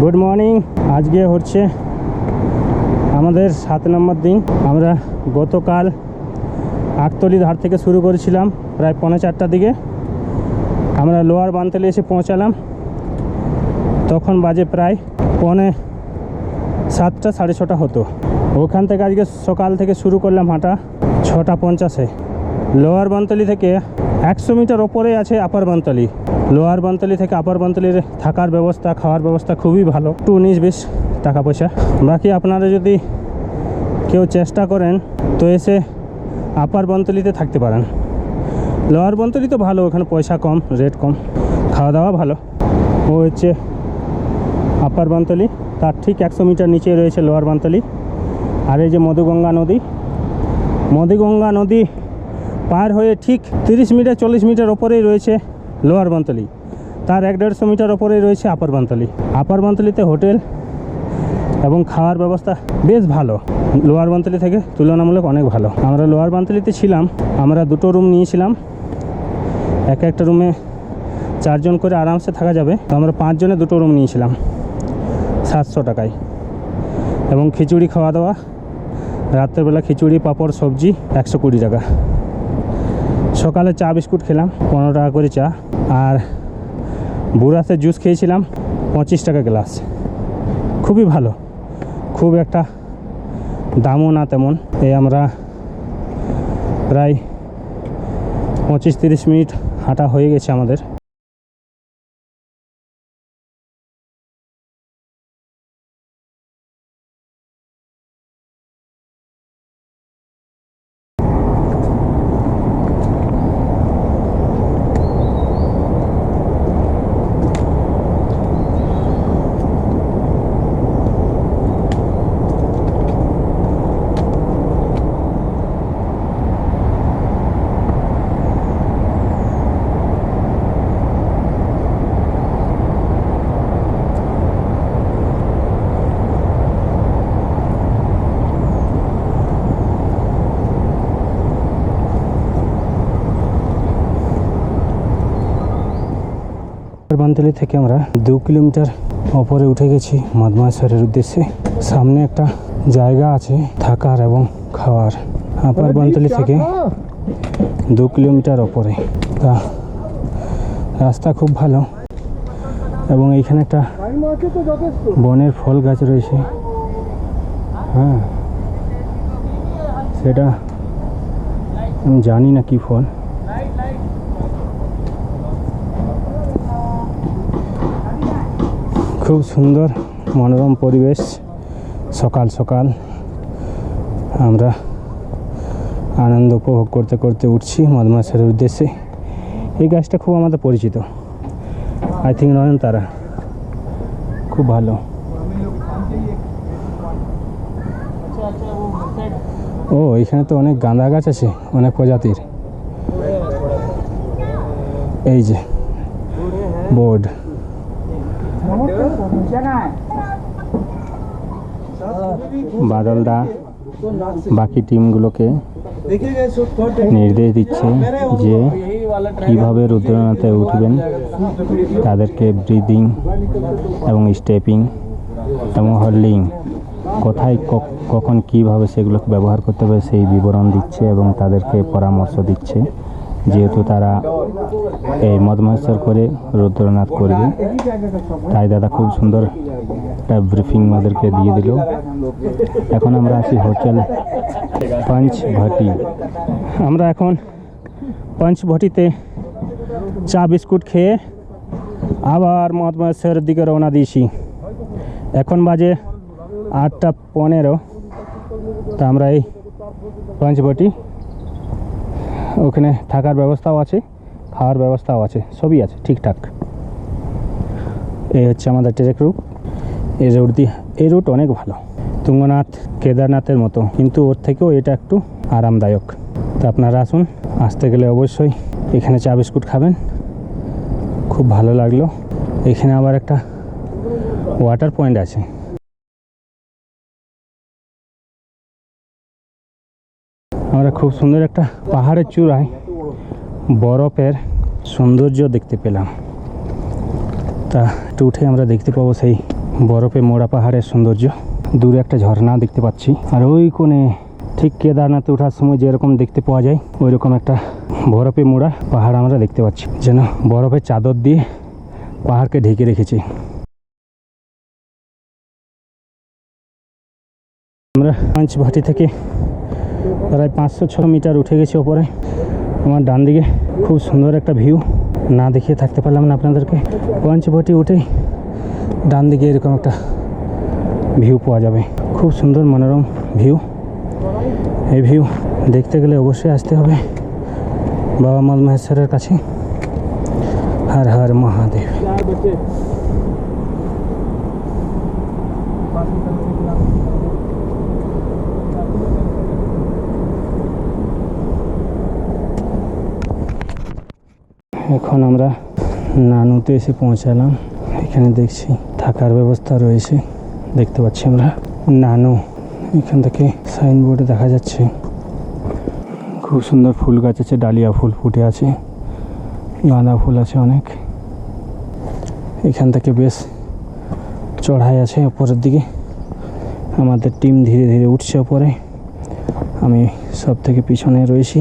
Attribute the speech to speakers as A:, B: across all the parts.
A: Good morning. আজকে হচ্ছে আমাদের 7 নম্বর দিন। আমরা গতকাল আটতলি ধার থেকে শুরু করেছিলাম প্রায় 3:45টার দিকে। আমরা লোয়ার বানতলি এসে পৌঁছালাম, তখন বাজে প্রায় 6:45 6:30 হতো। ওখান থেকে আজকে সকাল থেকে শুরু করলাম হাঁটা 6:50-এ। লোয়ার বানতলি থেকে 100 মিটার ওপরে আছে আপার বানতলি। লোয়ার বানতলি থেকে আপার বানতলির থাকার ব্যবস্থা, খাওয়ার ব্যবস্থা খুবই ভালো, একটু 19-20 টাকা পয়সা। বাকি আপনারা যদি কেউ চেষ্টা করেন তো এসে আপার বানতলিতে থাকতে পারেন। লোয়ার বানতলি তো ভালো, ওখানে পয়সা কম, রেট কম, খাওয়া দাওয়া ভালো। ও হচ্ছে আপার বানতলি, তার ঠিক 100 মিটার নিচে রয়েছে লোয়ার বানতলি। আর এই যে মধুগঙ্গা নদী পার হয়ে ঠিক 30 মিটার 40 মিটার ওপরেই রয়েছে লোয়ার বানতলি। তার 150 মিটার ওপরেই রয়েছে আপার বানতলি। আপার বানতলিতে হোটেল এবং খাওয়ার ব্যবস্থা বেশ ভালো, লোয়ার বানতলি থেকে তুলনামূলক অনেক ভালো। আমরা লোয়ার বানতলিতে ছিলাম, আমরা 2টো রুম নিয়েছিলাম। একটা রুমে 4 জন করে আরামসে থাকা যাবে, তো আমরা 5 জনে 2টো রুম নিয়েছিলাম 700 টাকায়। এবং খিচুড়ি খাওয়া দাওয়া, রাত্রেবেলা খিচুড়ি পাঁপড় সবজি 120 টাকা। সকালে চা বিস্কুট খেলাম 15 টাকা করে চা, আর বুড়াতে জুস খেয়েছিলাম 25 টাকা গ্লাস। খুবই ভালো, খুব একটা দামও না তেমন। এই আমরা প্রায় 25-30 মিনিট হাঁটা হয়ে গেছে আমাদের। বানতলি থেকে আমরা 2 কিলোমিটার ওপরে উঠে গেছি মদমাসারের উদ্দেশ্যে। সামনে একটা জায়গা আছে থাকার এবং খাওয়ার। আপার বানতলি থেকে 2 কিলোমিটার ওপরে। তা রাস্তা খুব ভালো, এবং এইখানে একটা বনের ফল গাছ রয়েছে। হ্যাঁ, সেটা আমি জানি না কি ফল। খুব সুন্দর মনোরম পরিবেশ। সকাল সকাল আমরা আনন্দ উপভোগ করতে করতে উঠছি মদমাসারের উদ্দেশ্যে। এই গাছটা খুব আমাদের পরিচিত, আই থিঙ্ক নয়নতারা, খুব ভালো। ও, এখানে তো অনেক গাঁদা গাছ আছে, অনেক প্রজাতির। এই যে বোর্ড। বাদলদা বাকি টিমগুলোকে নির্দেশ দিচ্ছে যে কীভাবে রুদ্রনাথে উঠবেন, তাদেরকে ব্রিদিং এবং স্টেপিং এবং হোল্ডিং কোথায় কখন কীভাবে সেগুলোকে ব্যবহার করতে হবে সেই বিবরণ দিচ্ছে এবং তাদেরকে পরামর্শ দিচ্ছে। যেহেতু তারা এই মদমাসার করে রুদ্রনাথ করবে, তাই দাদা খুব সুন্দর একটা ব্রিফিং আমাদেরকে দিয়ে দিল। এখন আমরা আছি হোটেল পঞ্চবটি। আমরা এখন পঞ্চবটিতে চা বিস্কুট খেয়ে আবার মদমাসার দিকে রওনা দিয়েছি। এখন বাজে 8:15। তা আমরা এই পঞ্চবটি, ওখানে থাকার ব্যবস্থাও আছে, খাওয়ার ব্যবস্থাও আছে, সবই আছে ঠিকঠাক। এই হচ্ছে আমাদের ট্রেক রুট। এই রুট অনেক ভালো, তুঙ্গনাথ কেদারনাথের মতো, কিন্তু ওর থেকেও এটা একটু আরামদায়ক। তো আপনারা আসুন, আসতে গেলে অবশ্যই এখানে চা বিস্কুট খাবেন, খুব ভালো লাগলো। এখানে আবার একটা ওয়াটার পয়েন্ট আছে। আমরা খুব সুন্দর একটা পাহাড়ের চূড়ায় বরফের সৌন্দর্য দেখতে পেলাম। তা একটু উঠে আমরা দেখতে পাবো সেই বরফে মোড়া পাহাড়ের সৌন্দর্য। দূরে একটা ঝর্ণা দেখতে পাচ্ছি, আর ওই কোণে ঠিক কেদারনাথে ওঠার সময় যেরকম দেখতে পাওয়া যায় ওই রকম একটা বরফে মোড়া পাহাড় আমরা দেখতে পাচ্ছি, যেন বরফের চাদর দিয়ে পাহাড়কে ঢেকে রেখেছে। আমরা পাঞ্চভাটি থেকে প্রায় 500-600 মিটার উঠে গেছি ওপরে। আমার ডান দিকে খুব সুন্দর একটা ভিউ, না দেখিয়ে থাকতে পারলাম না আপনাদেরকে। পাঞ্চভাটি উঠে ডান দিকে এরকম একটা ভিউ পাওয়া যাবে, খুব সুন্দর মনোরম ভিউ। এই ভিউ দেখতে গেলে অবশ্যই আসতে হবে বাবা মল মহেশ্বরের কাছে। হর হর মহাদেব। এখন আমরা নানুতে এসে পৌঁছালাম। এখানে দেখছি থাকার ব্যবস্থা রয়েছে, দেখতে পাচ্ছি আমরা নানু। এখান থেকে সাইনবোর্ডে দেখা যাচ্ছে খুব সুন্দর ফুল গাছ আছে, ডালিয়া ফুল ফুটে আছে, গাঁদা ফুল আছে অনেক। এখান থেকে বেশ চড়াই আছে উপরের দিকে। আমাদের টিম ধীরে ধীরে উঠছে উপরে, আমি সব থেকে পিছনে রয়েছি।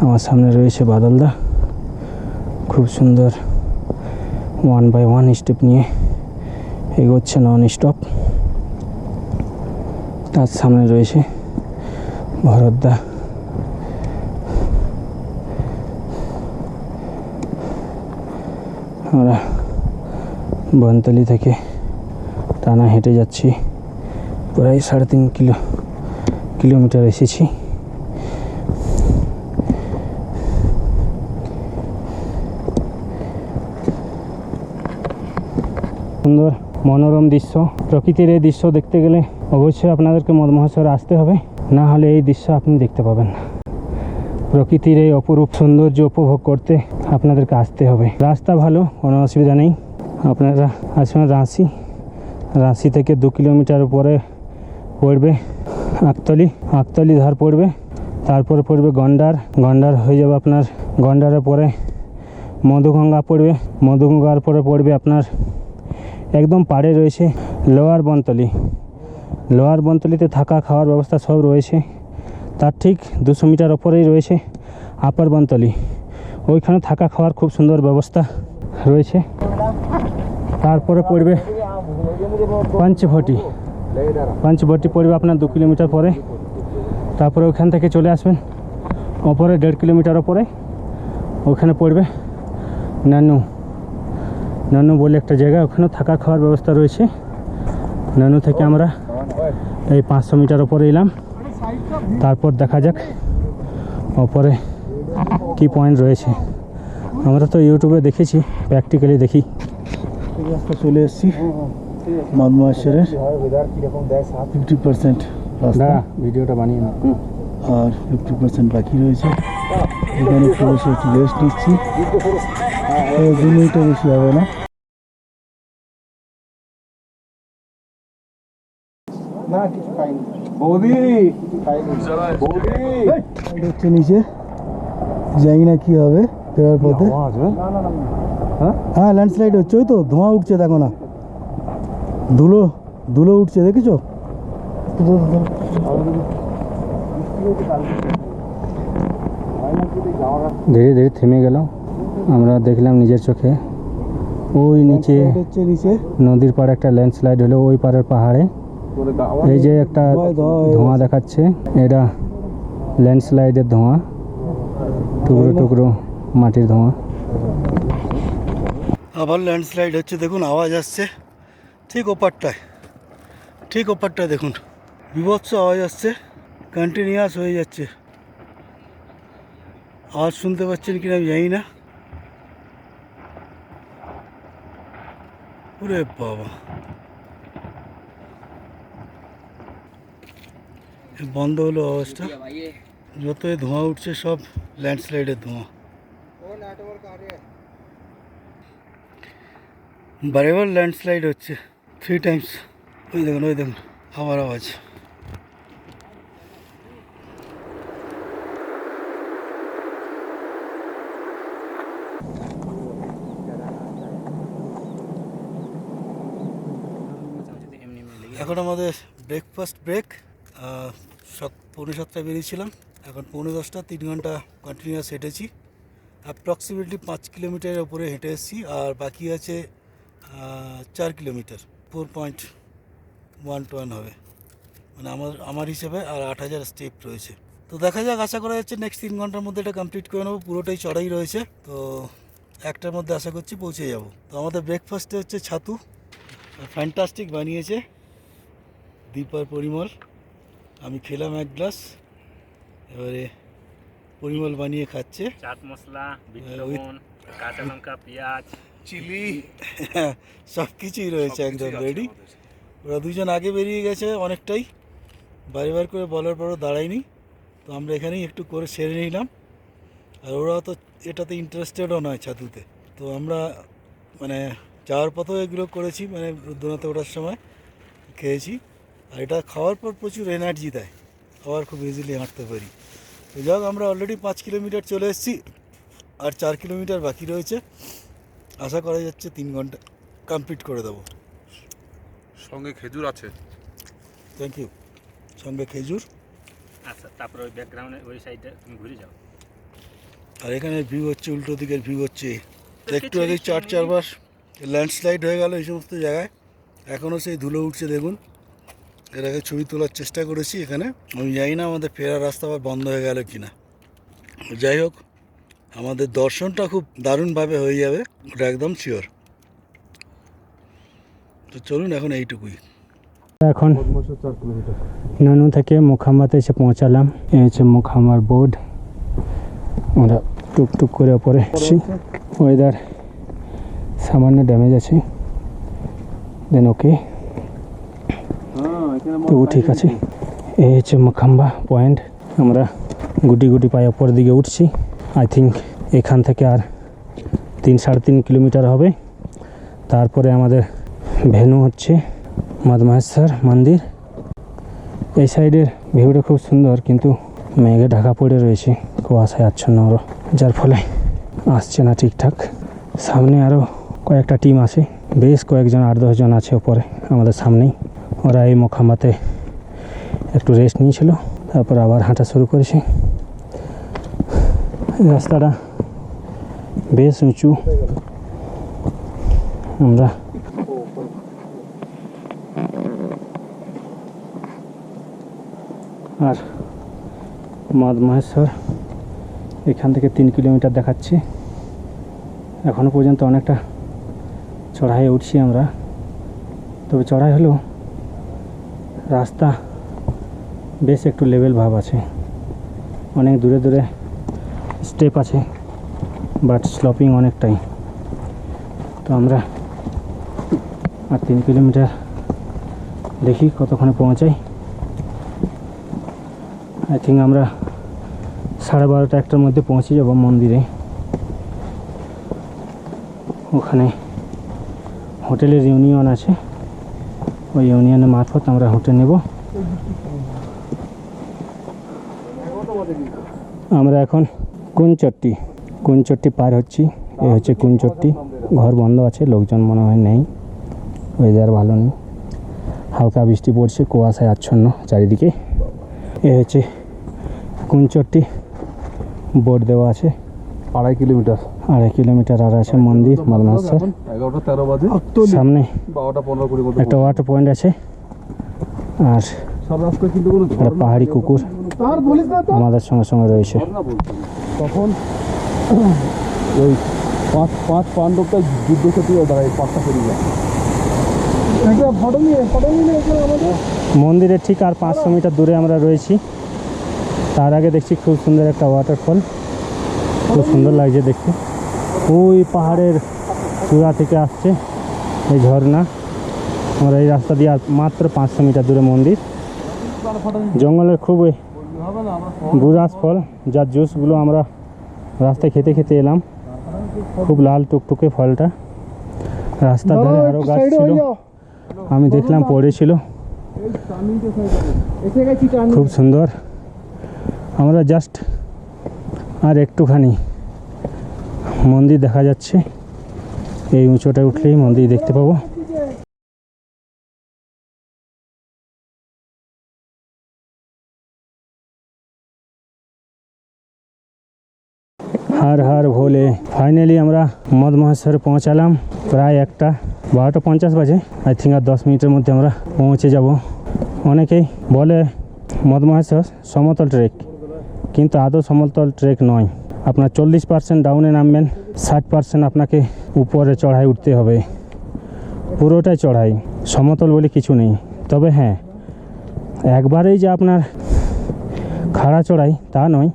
A: আমার সামনে রয়েছে বাদলদা, খুব সুন্দর 1 বাই 1 স্টেপ নিয়ে এগোচ্ছে নন স্টপ। তার সামনে রয়েছে ভরতদা। আমরা বনতলি থেকে টানা হেঁটে যাচ্ছি, প্রায় 3.5 কিলোমিটার এসেছি। সুন্দর মনোরম দৃশ্য, প্রকৃতির এই দৃশ্য দেখতে গেলে অবশ্যই আপনাদেরকে মহেশ্বরে আসতে হবে, না হলে এই দৃশ্য আপনি দেখতে পাবেন না। প্রকৃতির এই অপরূপ সৌন্দর্য উপভোগ করতে আপনাদেরকে আসতে হবে। রাস্তা ভালো, কোনো অসুবিধা নেই। আপনারা আসবেন রাঁচি থেকে 2 কিলোমিটার উপরে পড়বে আকতলি ধার পড়বে, তারপরে পড়বে গন্ডার হয়ে যাবে আপনার। গন্ডারের পরে মধুগঙ্গা পড়বে, মধুগঙ্গার পরে পড়বে আপনার একদম পাড়ে রয়েছে লোয়ার বনতলিতে থাকা খাওয়ার ব্যবস্থা সব রয়েছে। তার ঠিক 200 মিটার ওপরেই রয়েছে আপার বনতলি, ওইখানে থাকা খাওয়ার খুব সুন্দর ব্যবস্থা রয়েছে। তারপরে পড়বে পাঞ্চভটি পড়বে আপনার 2 কিলোমিটার পরে। তারপরে ওইখান থেকে চলে আসবেন ওপরে 1.5 কিলোমিটার ওপরে, ওখানে পড়বে নানু বলে একটা জায়গা, ওখানে থাকা খাওয়ার ব্যবস্থা রয়েছে। নানু থেকে আমরা এই 500 মিটার ওপরে এলাম। তারপর দেখা যাক ওপরে কি পয়েন্ট রয়েছে। আমরা তো ইউটিউবে দেখেছি, প্র্যাকটিক্যালি দেখি। রাস্তা চলে এসেছি মহেশ্বরের 50% রাস্তা, ভিডিওটা বানিয়ে না, আর 50% বাকি রয়েছে। এখানে একটু বসে একটু রেস্ট নিচ্ছি, 2 মিনিটও বেশি হবে না। নিচে জানি না কি হবে ফেরার পথে। হ্যাঁ ল্যান্ডস্লাইড হচ্ছে, ওই তো ধোঁয়া উঠছে, দেখো না, ধুলো উঠছে, দেখেছো? ধীরে ধীরে থেমে গেল, আমরা দেখলাম নিজের চোখে ওই নিচে নদীর পাড়ে একটা ল্যান্ডস্লাইড হলো, ওই পাড়ের পাহাড়ে। এই যে একটা ধোঁয়া দেখাচ্ছে, এটা ল্যান্ডস্লাইডের ধোঁয়া, টুকরো টুকরো মাটির ধোঁয়া। আবার ল্যান্ডস্লাইড হচ্ছে, দেখুন আওয়াজ আসছে ঠিক ওপারটায় দেখুন, বিভৎস আওয়াজ আসছে, কন্টিনিউয়াস হয়ে যাচ্ছে। আওয়াজ শুনতে পাচ্ছেন কিনা আমি জানি না। ওরে বাবা, বন্ধ হলো আওয়াজটা। যতই ধোঁয়া উঠছে সব ল্যান্ডস্লাইডের ধোঁয়া। বারেবার ল্যান্ডস্লাইড হচ্ছে 3 টাইমস। ওই দেখুন আবার আওয়াজ।
B: এখন আমাদের ব্রেকফাস্ট ব্রেক। 7:45 বেরিয়েছিলাম, এখন 9:10, 3 ঘন্টা কন্টিনিউয়াস হেঁটেছি। অ্যাপ্রক্সিমেটলি 5 কিলোমিটারের ওপরে হেঁটে এসেছি, আর বাকি আছে 4 কিলোমিটার, 4.1 হবে মানে আমার হিসেবে, আর 8,000 স্টেপ রয়েছে। তো দেখা যাক, আশা করা যাচ্ছে নেক্সট 3 ঘন্টার মধ্যে এটা কমপ্লিট করে নেবো। পুরোটাই চড়াই রয়েছে, তো 1টার মধ্যে আশা করছি পৌঁছে যাব। তো আমাদের ব্রেকফাস্টে হচ্ছে ছাতু, ফ্যান্টাস্টিক বানিয়েছে দীপার পরিমল। আমি খেলাম 1 গ্লাস, এবারে পরিমল বানিয়ে খাচ্ছে।
C: চাট মশলা, বিট লবণ, কাঁচা লঙ্কা, পেঁয়াজ,
B: চিলি সব কিছুই রয়েছে একদম রেডি। ওরা দুজন আগে বেরিয়ে গেছে অনেকটাই, বারবার করে বলার পরও দাঁড়ায়নি, তো আমরা এখানেই একটু করে সেরে নিলাম। আর ওরা তো এটাতে ইন্টারেস্টেডও নয় ছাতুতে, তো আমরা মানে যাওয়ার পথেও এগুলো করেছি, মানে রুদ্রনাথে ওঠার সময় খেয়েছি। আর এটা খাওয়ার পর প্রচুর এনার্জি দেয়, আবার খুব ইজিলি হাঁটতে পারি। তো যাক, আমরা অলরেডি 5 কিলোমিটার চলে এসেছি, আর 4 কিলোমিটার বাকি রয়েছে। আশা করা যাচ্ছে 3 ঘন্টা কমপ্লিট করে দেবো।
D: সঙ্গে খেজুর আছে।
B: Thank you. সঙ্গে খেজুর।
C: আচ্ছা, তারপরে ওই ব্যাকগ্রাউন্ডে ওই সাইডে তুমি ঘুরে যাও।
B: আর এখানে ভিউ হচ্ছে, উল্টো দিকের ভিউ হচ্ছে। একটু আগে 4 বার ল্যান্ডস্লাইড হয়ে গেল এই সমস্ত জায়গায়, এখনও সেই ধুলো উঠছে দেখুন। এর আগে ছবি তোলার চেষ্টা করেছি এখানে, আমি জানি না আমাদের ফেরার রাস্তা আবার বন্ধ হয়ে গেল কি না। যাই হোক, আমাদের দর্শনটা খুব দারুণভাবে হয়ে যাবে, ওটা একদম শিওর। তো চলুন, এখন এইটুকুই।
A: এখন নানু থেকে মোখাম্বাতে এসে পৌঁছালাম। এই হচ্ছে মোখাম্বার বোর্ড। আমরা টুকটুক করে ওপরে আসছি। ওয়েদার সামান্য ড্যামেজ আছে, দেন ওকে, তবু ঠিক আছে। এই হচ্ছে মোখাম্বা পয়েন্ট। আমরা গুটি গুটি পায়ে ওপরের দিকে উঠছি। আই থিঙ্ক এখান থেকে আর 3-3.5 কিলোমিটার হবে। তারপরে আমাদের ভেন্যু হচ্ছে মদমাহেশ্বর মন্দির। এই সাইডের ভিউটা খুব সুন্দর, কিন্তু মেঘে ঢাকা পড়ে রয়েছে, কুয়াশায় আচ্ছন্ন, যার ফলে আসছে না ঠিকঠাক। সামনে আরও কয়েকটা টিম আছে, বেশ কয়েকজন, 8-10 জন আছে ওপরে আমাদের সামনেই। ওরা এই মোখাম্বাতে একটু রেস্ট নিয়েছিল, তারপর আবার হাঁটা শুরু করেছে। রাস্তাটা বেশ উঁচু। আমরা আর মদমাহেশ্বর এখান থেকে 3 কিলোমিটার দেখাচ্ছে। এখনও পর্যন্ত অনেকটা চড়াইয়ে উঠছি আমরা, তবে চড়াই হলেও রাস্তা বেশ একটু লেভেল ভাব আছে। অনেক দূরে দূরে স্টেপ আছে, বাট স্লপিং অনেকটাই। তো আমরা আর 3 কিলোমিটার, দেখি কতক্ষণে পৌঁছাই। আই থিঙ্ক আমরা 12:30-1টার মধ্যে পৌঁছে যাব মন্দিরে। ওখানে হোটেলের ইউনিয়ন আছে, ওই ইউনিয়নের মারফত আমরা হোটেল নেব। আমরা এখন কুঞ্চট্টি পার হচ্ছি। এই হচ্ছে কুঞ্চট্টি। ঘর বন্ধ আছে, লোকজন মনে হয় নেই, ওয়েদার ভালো নেই, হালকা বৃষ্টি পড়ছে, কুয়াশায় আচ্ছন্ন চারিদিকে। এ হচ্ছে কুঞ্চট্টি, বোর্ড দেওয়া আছে।
D: 2.5 কিলোমিটার।
A: 2.5 কিলোমিটার আর আছে মন্দির মদমাহেশ্বর।
D: 11:13 বাজে।
A: সামনে
D: 12:15
A: একটা ওয়াটার পয়েন্ট আছে, আর
D: সব রাস্তায় কিন্তু কোনো
A: একটা পাহাড়ি কুকুর আমাদের সঙ্গে সঙ্গে রয়েছে।
D: তখন ওই 5 পাণ্ডবটা যুদ্ধ ক্ষেত্রে দাঁড়ায়, 5টা পরিবার।
A: মন্দিরের ঠিক আর 500 মিটার দূরে আমরা রয়েছি। তার আগে দেখছি খুব সুন্দর একটা ওয়াটারফল, খুব সুন্দর লাগছে দেখতে। ওই পাহাড়ের চূড়া থেকে আসছে এই ঝর্ণা। আমরা এই রাস্তা দিয়ে আর মাত্র 500 মিটার দূরে মন্দির। জঙ্গলের খুব বুরাস ফল, যার জুসগুলো আমরা রাস্তায় খেতে খেতে এলাম। খুব লাল টুকটুকে ফলটা। রাস্তার ধারে আরও গাছ ছিল, আমি দেখলাম পড়েছিল, খুব সুন্দর। আমরা জাস্ট আর একটুখানি মন্দির দেখা যাচ্ছে। এই উঁচুটা উঠলেই মন্দির দেখতে পাবো। বলে ফাইনালি আমরা মদ মহেশ্বরে পৌঁছালাম প্রায় 12:50 বাজে। আই থিঙ্ক আর 10 মিনিটের মধ্যে আমরা পৌঁছে যাব। অনেকেই বলে মদ মহেশ্বর সমতল ট্রেক, কিন্তু আদৌ সমতল ট্রেক নয়। আপনার 40% ডাউনে নামবেন, 60% আপনাকে উপরে চড়াই উঠতে হবে। পুরোটাই চড়াই, সমতল বলে কিছু নেই। তবে হ্যাঁ, একবারেই যে আপনার খাড়া চড়াই তা নয়,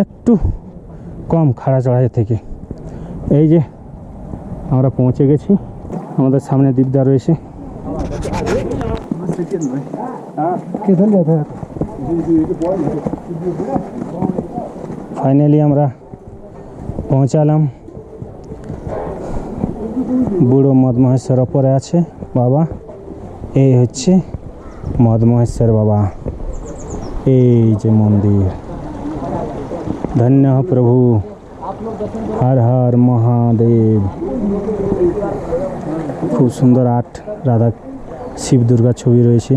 A: একটু কম খাড়া চড়াই থেকে। এই যে আমরা পৌঁছে গেছি, আমাদের সামনে দীপদা রয়েছে। ফাইনালি আমরা পৌঁছালাম। বুড়ো মদ মহেশ্বর ওপরে আছে বাবা। এই হচ্ছে মদ মহেশ্বর বাবা, এই যে মন্দির। ধন্য প্রভু, হর হর মহাদেব। খুব সুন্দর আর্ট, রাধা শিব দুর্গা ছবি রয়েছে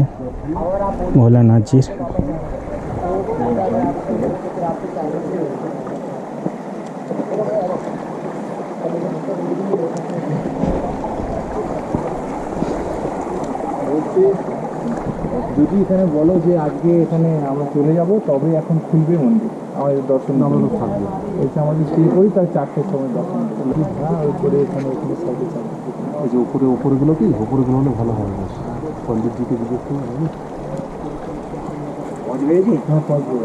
A: ভোলানাথজির।
E: যদি এখানে বলো যে আজকে এখানে আমরা চলে যাব, তবে এখন খুলবে মন্দির, আমাদের দর্শন আমরা থাকবো। এসে আমাদের স্টে করি, তার 4টের সময় দর্শন করি। হ্যাঁ, ওইপরে এখানে সাইডে যাবো।
D: এই যে উপরেগুলো কি, উপরেগুলো হলে ভালো হয়। পণ্ডিতজিকে জিজ্ঞেস করে
E: হ্যাঁ, পৌঁছবো।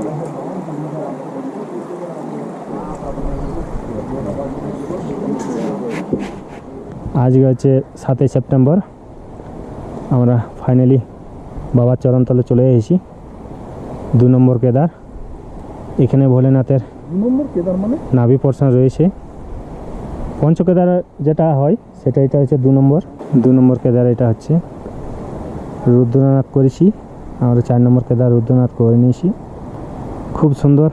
A: আজকে হচ্ছে 7 সেপ্টেম্বর। আমরা ফাইনালি বাবার চরণতলে চলে এসেছি। 2 নম্বর কেদার। এখানে ভোলেনাথের
E: 2 নম্বর কেদার মানে
A: নাভি পোর্শন রয়েছে। পঞ্চকেদার যেটা হয় সেটা, এটা হচ্ছে 2 নম্বর কেদার। এটা হচ্ছে রুদ্রনাথ করেছি আমরা। 4 নম্বর কেদার রুদ্রনাথ করে নিয়েছি। খুব সুন্দর,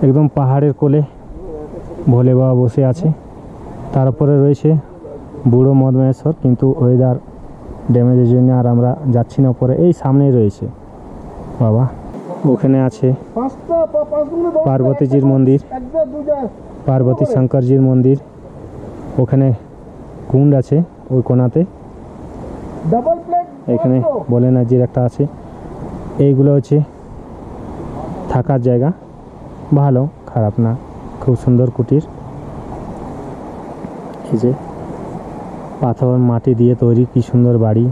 A: একদম পাহাড়ের কোলে ভোলে বাবা বসে আছে। তারপরে রয়েছে বুড়ো মদ মহেশ্বর, কিন্তু ওয়েদার ড্যামেজের জন্য আর আমরা যাচ্ছি না উপরে। এই সামনেই রয়েছে বাবা। ওখানে আছে পার্বতীজির মন্দির, পার্বতী শঙ্করজির মন্দির। ওখানে কুণ্ড আছে ওই কোণাতে। এখানে ভোলেনাথজির একটা আছে। এইগুলো হচ্ছে থাকার জায়গা, ভালো খারাপ না, খুব সুন্দর কুটির। এই যে পাথর মাটি দিয়ে তৈরি, কি সুন্দর বাড়ি।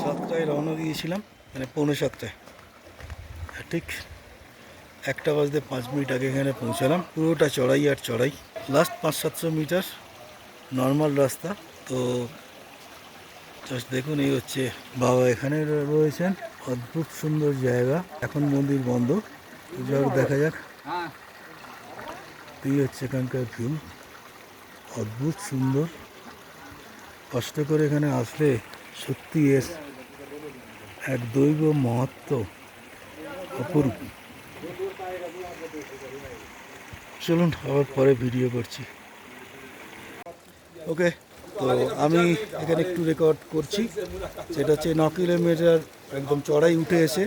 B: 7টায় রওনা দিয়েছিলাম, মানে 6:45। ঠিক 1:05 আগে এখানে পৌঁছালাম। পুরোটা চড়াই আর চড়াই, লাস্ট 500-700 মিটার নর্মাল রাস্তা। তো জাস্ট দেখুন, এই হচ্ছে বাবা এখানে রয়েছেন। অদ্ভুত সুন্দর জায়গা। এখন মন্দির বন্ধ, যাক দেখা যাক। এই হচ্ছে এখানকার ভিউ, অদ্ভুত সুন্দর। কষ্ট করে এখানে আসলে সত্যি এর এক দৈব মহত্ব অপরূপ। চলুন আবার পরে ভিডিও করছি। ওকে, তো আমি এখানে একটু রেকর্ড করছি। সেটা হচ্ছে 9 কিলোমিটার একদম চড়াই উঠে এসে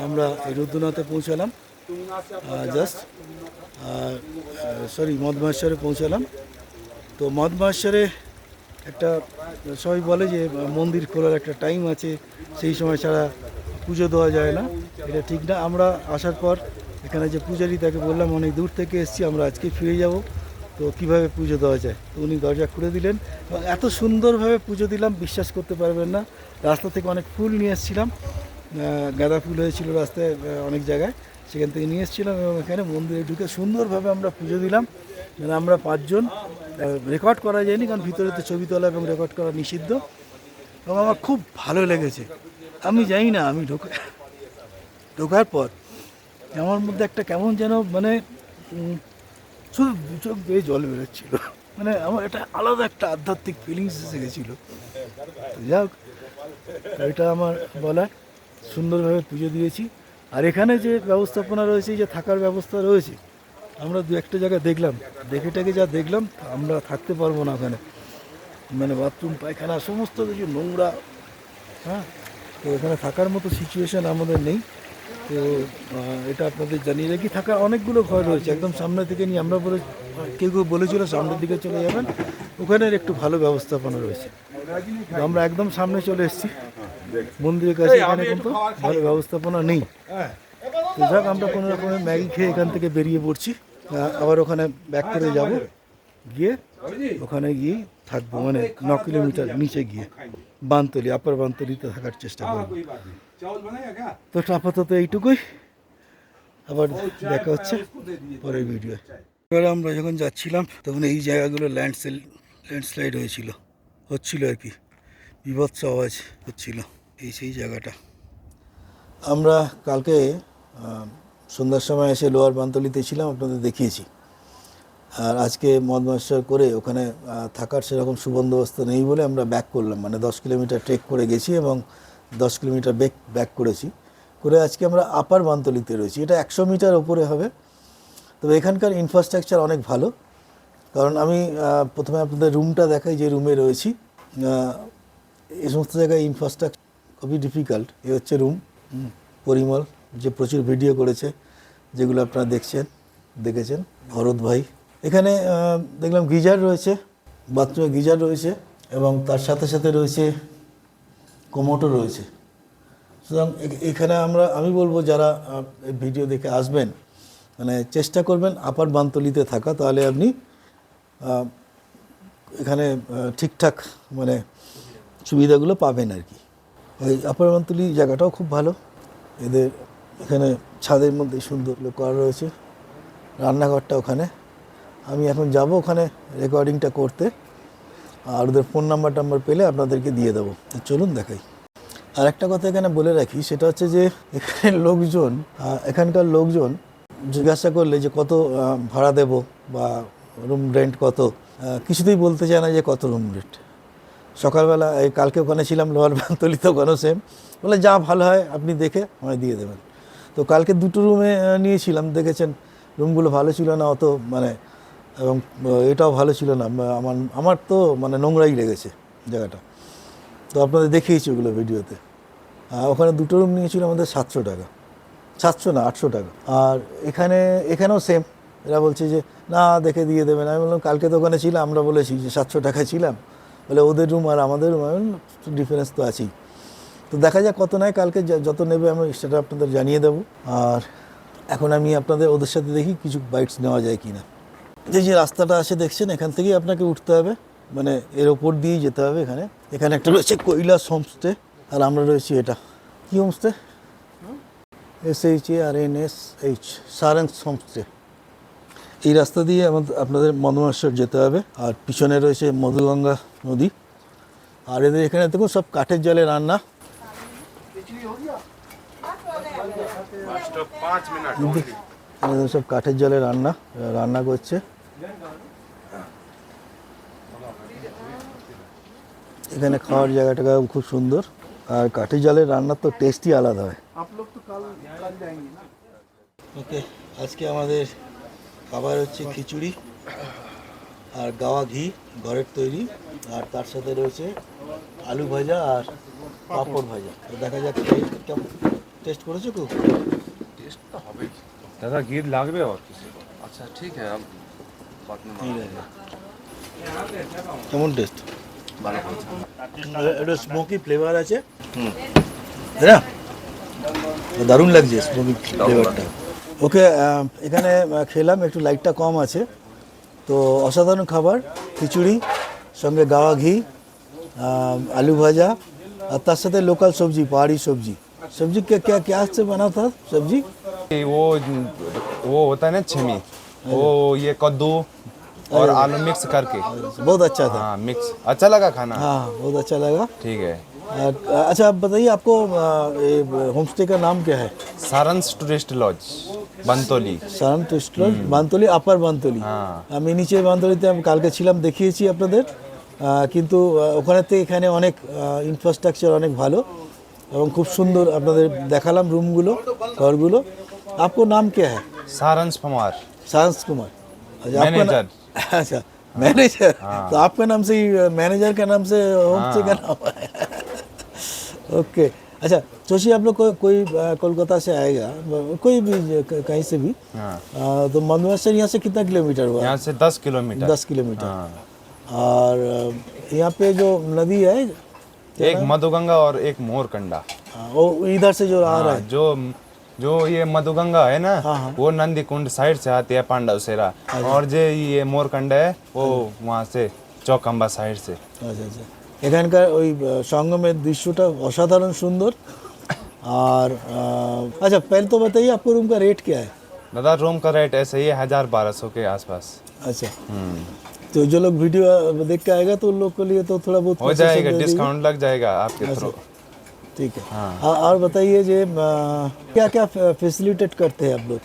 B: আমরা এই রুদ্রনাথে পৌঁছালাম। মদ মহেশ্বরে পৌঁছালাম। তো মদ মহেশ্বরে একটা সবাই বলে যে মন্দির খোলার একটা টাইম আছে, সেই সময় ছাড়া পুজো দেওয়া যায় না। এটা ঠিক না। আমরা আসার পর এখানে যে পূজারি, তাকে বললাম অনেক দূর থেকে এসেছি, আমরা আজকে ফিরে যাব, তো কীভাবে পুজো দেওয়া যায়। তো উনি দরজা খুলে দিলেন এবং এত সুন্দরভাবে পুজো দিলাম, বিশ্বাস করতে পারবেন না। রাস্তা থেকে অনেক ফুল নিয়ে এসেছিলাম, গাঁদা ফুল হয়েছিল রাস্তায় অনেক জায়গায়, সেখান থেকে নিয়ে এসেছিলাম এবং এখানে মন্দিরে ঢুকে সুন্দরভাবে আমরা পুজো দিলাম। মানে আমরা 5 জন, রেকর্ড করা যায়নি কারণ ভিতরে তো ছবি তোলা এবং রেকর্ড করা নিষিদ্ধ। এবং আমার খুব ভালো লেগেছে। আমি জানি না, আমি ঢোকার পর আমার মধ্যে একটা কেমন যেন মানে শুধু 2 চোখ বেয়ে জল বেরোচ্ছিল। মানে আমার এটা আলাদা একটা আধ্যাত্মিক ফিলিংস এসে গেছিলো। যাই হোক, এটা আমার বলার। সুন্দরভাবে পুজো দিয়েছি। আর এখানে যে ব্যবস্থাপনা রয়েছে, যে থাকার ব্যবস্থা রয়েছে, আমরা 2-1টা জায়গায় দেখলাম, দেখেটাকে যা দেখলাম, আমরা থাকতে পারবো না ওখানে। মানে বাথরুম, পায়খানা সমস্ত কিছু নোংরা। হ্যাঁ, তো এখানে থাকার মতো সিচুয়েশান আমাদের নেই। তো এটা আপনাদের জানিয়ে রাখি, থাকার অনেকগুলো ঘর রয়েছে একদম সামনে থেকে নিয়ে। আমরা বলে কেউ কেউ বলেছিল সামনের দিকে চলে যাবেন, ওখানের একটু ভালো ব্যবস্থাপনা রয়েছে। তো আমরা একদম সামনে চলে এসেছি মন্দিরের কাছে, এখানে কিন্তু ভালো ব্যবস্থাপনা নেই। তো যাক, আমরা কোনো রকমের ম্যাগি খেয়ে এখান থেকে বেরিয়ে পড়ছি। আবার ওখানে ব্যাক করে যাব, গিয়ে ওখানে গিয়ে থাকবো, মানে 9 কিলোমিটার নিচে গিয়ে বানতলি, আপার বানতলিতে থাকার চেষ্টা করবো। তো আপাতত এইটুকুই, আবার দেখা হচ্ছে পরের ভিডিও। এবারে আমরা যখন যাচ্ছিলাম তখন এই জায়গাগুলো ল্যান্ডস্লাইড হচ্ছিল আর কি, বিভৎস আওয়াজ হচ্ছিল। এই সেই জায়গাটা আমরা কালকে সন্ধ্যার সময় এসে লোয়ার বানতলিতে ছিলাম, আপনাদের দেখিয়েছি। আর আজকে মদ মশলা করে ওখানে থাকার সেরকম সুবন্দোবস্ত নেই বলে আমরা ব্যাক করলাম, মানে 10 কিলোমিটার ট্রেক করে গেছি এবং 10 কিলোমিটার ব্যাক করেছি করে আজকে আমরা আপার বানতলিতে রয়েছি। এটা 100 মিটার ওপরে হবে। তবে এখানকার ইনফ্রাস্ট্রাকচার অনেক ভালো, কারণ আমি প্রথমে আপনাদের রুমটা দেখাই, যে রুমে রয়েছি। এই সমস্ত জায়গায় ইনফ্রাস্ট্রাকচার খুবই ডিফিকাল্ট। এ হচ্ছে রুম, পরিমল যে প্রচুর ভিডিও করেছে, যেগুলো আপনারা দেখেছেন, ভরত ভাই। এখানে দেখলাম গিজার রয়েছে, বাথরুমে গিজার রয়েছে এবং তার সাথে সাথে রয়েছে কোমোটো রয়েছে। সুতরাং এখানে আমি বলবো যারা ভিডিও দেখে আসবেন, মানে চেষ্টা করবেন আপার বানতলিতে থাকা, তাহলে আপনি এখানে ঠিকঠাক মানে সুবিধাগুলো পাবেন আর কি। ওই আপার বানতলি জায়গাটাও খুব ভালো। এদের এখানে ছাদের মধ্যে সুন্দর করা রয়েছে, রান্নাঘরটা ওখানে। আমি এখন যাব ওখানে রেকর্ডিংটা করতে, আর ওদের ফোন নাম্বার পেলে আপনাদেরকে দিয়ে দেবো। চলুন দেখাই। আর একটা কথা এখানে বলে রাখি, সেটা হচ্ছে যে এখানকার লোকজন জিজ্ঞাসা করলে যে কত ভাড়া দেব বা রুম রেন্ট কত, কিছুতেই বলতে চায় না যে কত রুম রেন্ট। সকালবেলা কালকে ওখানে ছিলাম লোয়ার বানতলিতে, ওখানেও সেম বলে যা ভালো হয় আপনি দেখে আমায় দিয়ে দেবেন। তো কালকে 2টো রুমে নিয়েছিলাম, দেখেছেন রুমগুলো ভালো ছিল না অত, মানে এবং এটাও ভালো ছিল না। আমার তো মানে নোংরাই লেগেছে জায়গাটা। তো আপনাদের দেখিয়েছি ওগুলো ভিডিওতে। ওখানে 2টো রুম নিয়েছিল আমাদের 700 টাকা, 700 না 800 টাকা। আর এখানেও সেম, এরা বলছে যে না দেখে দিয়ে দেবেন। আমি বললাম কালকে তো ওখানে ছিলাম, আমরা বলেছি যে 700 টাকা ছিলাম, বলে ওদের রুম আর আমাদের রুম ডিফারেন্স তো আছেই। তো দেখা যাক কত নেয়, কালকে যত নেবে আমি সেটা আপনাদের জানিয়ে দেবো। আর এখন আমি আপনাদের ওদের সাথে দেখি কিছু বাইটস নেওয়া যায় কি না। যে রাস্তাটা আছে দেখছেন, এখান থেকেই আপনাকে উঠতে হবে, মানে এর ওপর দিয়েই যেতে হবে। এখানে একটা রয়েছে কৈলাস হোমস্টে, আর আমরা রয়েছি এটা কি হোমস্টে, SHARNSH, সারেন্স হোমস্টে। এই রাস্তা দিয়ে আপনাদের মদনেশ্বর যেতে হবে। আর পিছনে রয়েছে মধুগঙ্গা নদী। আর এদের এখানে দেখুন সব কাঠের জলে রান্না, সব কাঠের জলে রান্না করছে। এখানে খাওয়ার জায়গাটা খুব সুন্দর, আর কাঠের জলের রান্নার তো টেস্টই আলাদা হয়। ওকে, আজকে আমাদের খাবার হচ্ছে খিচুড়ি আর গাওয়া ঘি ঘরের তৈরি, আর তার সাথে রয়েছে আলু ভাজা আর পাঁপড় ভাজা। তো দেখা যাক কেমন টেস্ট করেছো খুব।
F: टेस्ट तो হবে দাদা, ঘি লাগবে আর কিছু? আচ্ছা ঠিক আছে, বাদ में
B: কেমন টেস্ট?
F: ভালো।
B: এটা স্মোকি ফ্লেভার আছে, তাই না? দারুণ লাগছে স্মোকি ফ্লেভারটা। ওকে, এখানে খেলাম, একটু লাইটটা কম আছে। তো অসাধারণ খাবার, খিচুড়ি সঙ্গে গাওয়া ঘি, आलू भाजा और तार साथे लोकल सब्जी, पहाड़ी सब्जी। सब्जी क्या क्या से बना था सब्जी?
F: वो होता है ना छेमी, वो ये कद्दू और आलू मिक्स करके।
B: बहुत अच्छा था।
F: हाँ मिक्स, अच्छा लगा खाना?
B: हाँ बहुत अच्छा लगा।
F: ठीक है।
B: अच्छा आप बताइए, आपको होम स्टे का नाम क्या है?
F: सारंस टूरिस्ट लॉज বানতলি।
B: সারান টুরিস্ট লজ বানতলি, আপার বানতলি। আমি নিচে বানতলিতে আমি কালকে ছিলাম, দেখিয়েছি আপনাদের। কিন্তু ওখানে থেকে এখানে অনেক ইনফ্রাস্ট্রাকচার অনেক ভালো এবং খুব সুন্দর আপনাদের দেখালাম रूमগুলো, ঘরগুলো। आपको नाम क्या है?
F: सारंस कुमार।
B: सारंस कुमार,
F: मैनेजर।
B: अच्छा मैनेजर, तो आपका नाम से ही मैनेजर का नाम से होम स्टे का नाम है। ओके, अच्छा जोशी आप लोग कोई कोलकाता से आएगा कोई भी कहीं से भी
F: हाँ
B: तो मंदसौर यहाँ से कितना किलोमीटर हुआ?
F: यहाँ से 10 किलोमीटर
B: 10 किलोमीटर।
F: हाँ
B: और यहाँ पे जो नदी है
F: एक मधुगंगा और एक मोरकंडा।
B: वो इधर से जो आ रहा
F: हाँ,
B: है
F: जो ये मधुगंगा है ना
B: हाँ, हाँ।
F: वो नंदी कुंड साइड से आती है पांडवसेरा और जो ये मोरकंडा है वो वहाँ से चौकम्बा साइड से।
B: আচ্ছা আচ্ছা এখানকার ওই সঙ্গমের দৃশ্যটা অসাধারণ সুন্দর। और अच्छा पहले तो बताइए आपको रूम का रेट क्या है?
F: दादा रूम का रेट ऐसे ही है 1200 के आसपास।
B: अच्छा तो जो लोग वीडियो देख के आएगा तो उन लोग के लिए तो थोड़ा बहुत
F: हो
B: concession
F: जाएगा,
B: दे दीजिए।
F: डिस्काउंट लग जाएगा आपके थ्रू।
B: ठीक है
F: हाँ।
B: और बताइए जे क्या क्या फैसिलिटेट करते हैं आप लोग?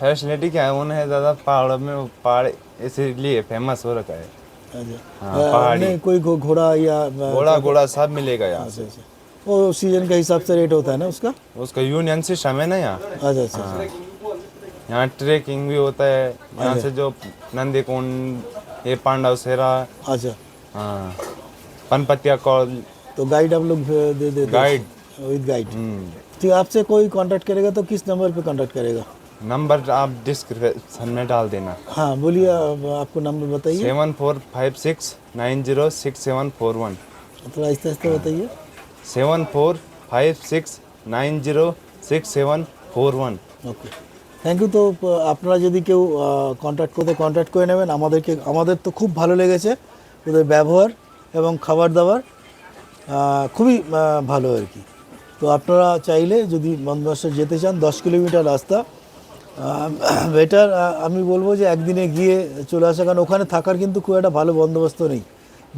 F: फैसिलिटी क्या है उन्हें ज़्यादा पहाड़ में पहाड़ इसीलिए फेमस हो रखा है।
B: अच्छा
F: हाँ, पहाड़ी।
B: नहीं कोई घोड़ा या
F: घोड़ा सब मिलेगा यहाँ से।
B: अच्छा वो सीजन के हिसाब से रेट होता है ना उसका?
F: उसका यूनियन सिस्टम है ना यहाँ।
B: अच्छा अच्छा
F: यहाँ ट्रेकिंग भी होता है यहाँ से जो नंदी कुंड ये पांडवसेरा
B: अच्छा
F: हाँ पनपतिया कॉल
B: तो गाइड आप लोग दे देते हैं?
F: गाइड।
B: विद गाइड ठीक आपसे कोई कांटेक्ट करेगा तो किस नंबर पे कांटेक्ट करेगा?
F: नंबर आप डिस्क्रिप्शन में डाल देना।
B: हाँ बोलिए आपको नंबर बताइए
F: 7456906741।
B: थोड़ा आहिस्ते आहिस्ते बताइए
F: 7456906741।
B: Okay thank you. তো আপনারা যদি কেউ কন্ট্যাক্ট করে নেবেন আমাদের তো খুব ভালো লেগেছে ওদের ব্যবহার এবং খাবার দাবার খুবই ভালো আর কি। তো আপনারা চাইলে যদি মন্দসৌর যেতে চান 10 কিলোমিটার রাস্তা বেটার আমি বলবো যে একদিনে গিয়ে চলে আসা কারণ ওখানে থাকার কিন্তু খুব একটা ভালো বন্দোবস্ত নেই।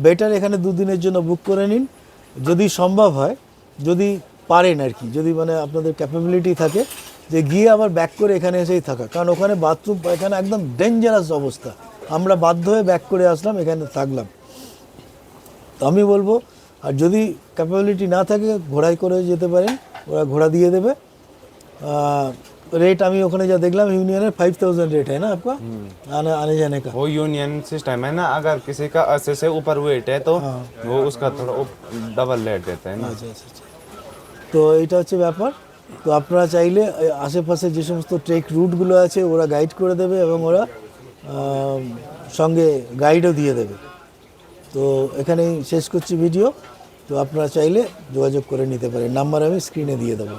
B: বেটার এখানে 2 দিনের জন্য বুক করে নিন যদি সম্ভব হয় যদি পারেন আর কি যদি মানে আপনাদের ক্যাপাবিলিটি থাকে যে গিয়ে আবার ব্যাক করে এখানে এসেই থাকা কারণ ওখানে বাথরুম পায়খানা একদম ডেঞ্জারাস অবস্থা। আমরা বাধ্য হয়ে ব্যাক করে আসলাম এখানে থাকলাম। তো আমি বলবো আর যদি ক্যাপাবিলিটি না থাকে ঘোড়ায় করে যেতে পারেন ওরা घोड़ा दिए देवे। रेट আমি ওখানে যা দেখলাম यूनियन 5000 रेट है ना आपका आने जाने का?
F: वो यूनियन सिस्टम है ना अगर किसी का 80 से ऊपर वेट है तो वो उसका थोड़ा डबल रेट देता है ना।
B: আচ্ছা আচ্ছা আচ্ছা তো এটা হচ্ছে ব্যাপার। তো আপনারা চাইলে আশেপাশে যে সমস্ত ট্রেক রুটগুলো আছে ওরা গাইড করে দেবে এবং ওরা সঙ্গে গাইডও দিয়ে দেবে। তো এখানেই শেষ করছি ভিডিও। তো আপনারা চাইলে যোগাযোগ করে নিতে পারেন নাম্বার আমি স্ক্রিনে দিয়ে দেবো।